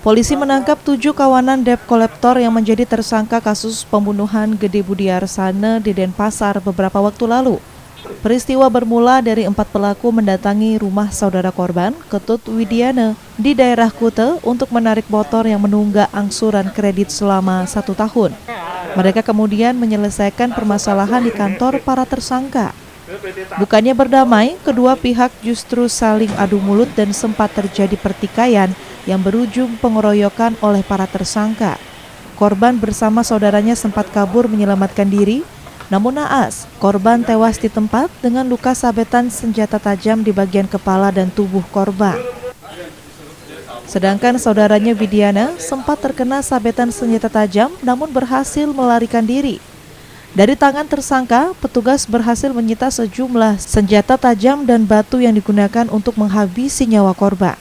Polisi menangkap 7 kawanan debt kolektor yang menjadi tersangka kasus pembunuhan Gede Budiarsana di Denpasar beberapa waktu lalu. Peristiwa bermula dari 4 pelaku mendatangi rumah saudara korban, Ketut Widiana, di daerah Kute untuk menarik motor yang menunggak angsuran kredit selama 1 tahun. Mereka kemudian menyelesaikan permasalahan di kantor para tersangka. Bukannya berdamai, kedua pihak justru saling adu mulut dan sempat terjadi pertikaian yang berujung pengeroyokan oleh para tersangka. Korban bersama saudaranya sempat kabur menyelamatkan diri, namun naas, korban tewas di tempat dengan luka sabetan senjata tajam di bagian kepala dan tubuh korban. Sedangkan saudaranya Widiana sempat terkena sabetan senjata tajam namun berhasil melarikan diri. Dari tangan tersangka, petugas berhasil menyita sejumlah senjata tajam dan batu yang digunakan untuk menghabisi nyawa korban.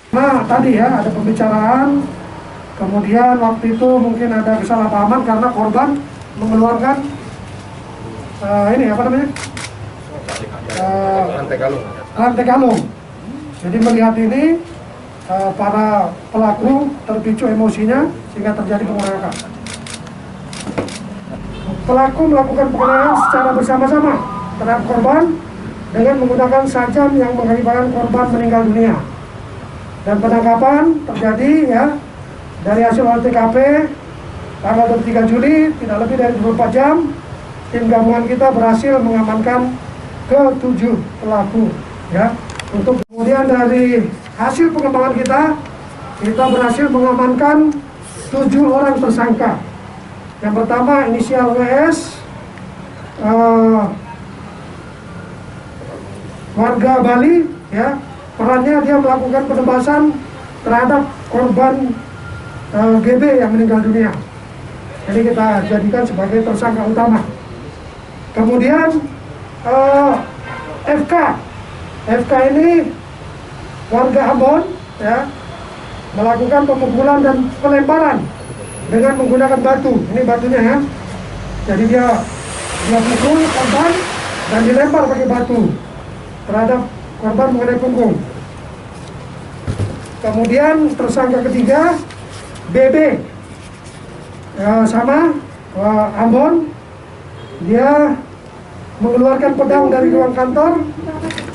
Nah, tadi ya ada pembicaraan, kemudian waktu itu mungkin ada kesalahpahaman karena korban mengeluarkan rantai kalung. Jadi melihat ini para pelaku terpicu emosinya sehingga terjadi pengeroyokan. Pelaku melakukan pengeroyokan secara bersama-sama terhadap korban dengan menggunakan sajam yang mengakibatkan korban meninggal dunia. Dan penangkapan terjadi ya dari hasil olah TKP tanggal 23 Juli, tidak lebih dari 24 jam, tim gabungan kita berhasil mengamankan ke-7 pelaku. Ya, untuk kemudian dari hasil pengembangan kita berhasil mengamankan 7 orang tersangka. Yang pertama inisial WS, warga Bali, ya, perannya dia melakukan penebasan terhadap korban GB yang meninggal dunia. Jadi kita jadikan sebagai tersangka utama. Kemudian FK ini warga Ambon, ya, melakukan pemukulan dan pelemparan dengan menggunakan batu. Ini batunya ya. Jadi dia pukul korban dan dilempar pakai batu terhadap korban mengenai punggung. Kemudian tersangka ketiga BB, sama Ambon, dia mengeluarkan pedang dari ruang kantor.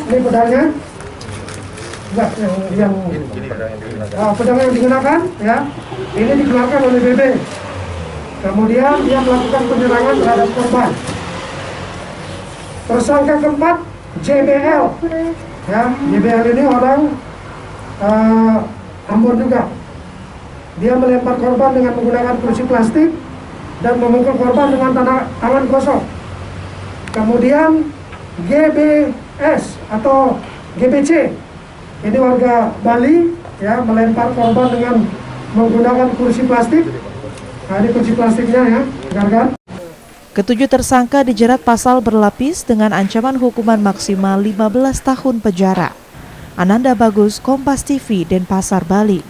Ini pedangnya, pedang yang digunakan, ya, ini dikeluarkan oleh BB. Kemudian dia melakukan penyerangan terhadap korban. Tersangka keempat JBL, ya, JBL ini orang Ambon juga. Dia melempar korban dengan menggunakan kursi plastik dan memukul korban dengan tangan kosong. Kemudian GBS atau GBC, ini warga Bali, ya, melempar korban dengan menggunakan kursi plastik. Nah, ini kursi plastiknya ya, dengarkan. Ketujuh tersangka dijerat pasal berlapis dengan ancaman hukuman maksimal 15 tahun penjara. Ananda Bagus, Kompas TV, Denpasar, Bali.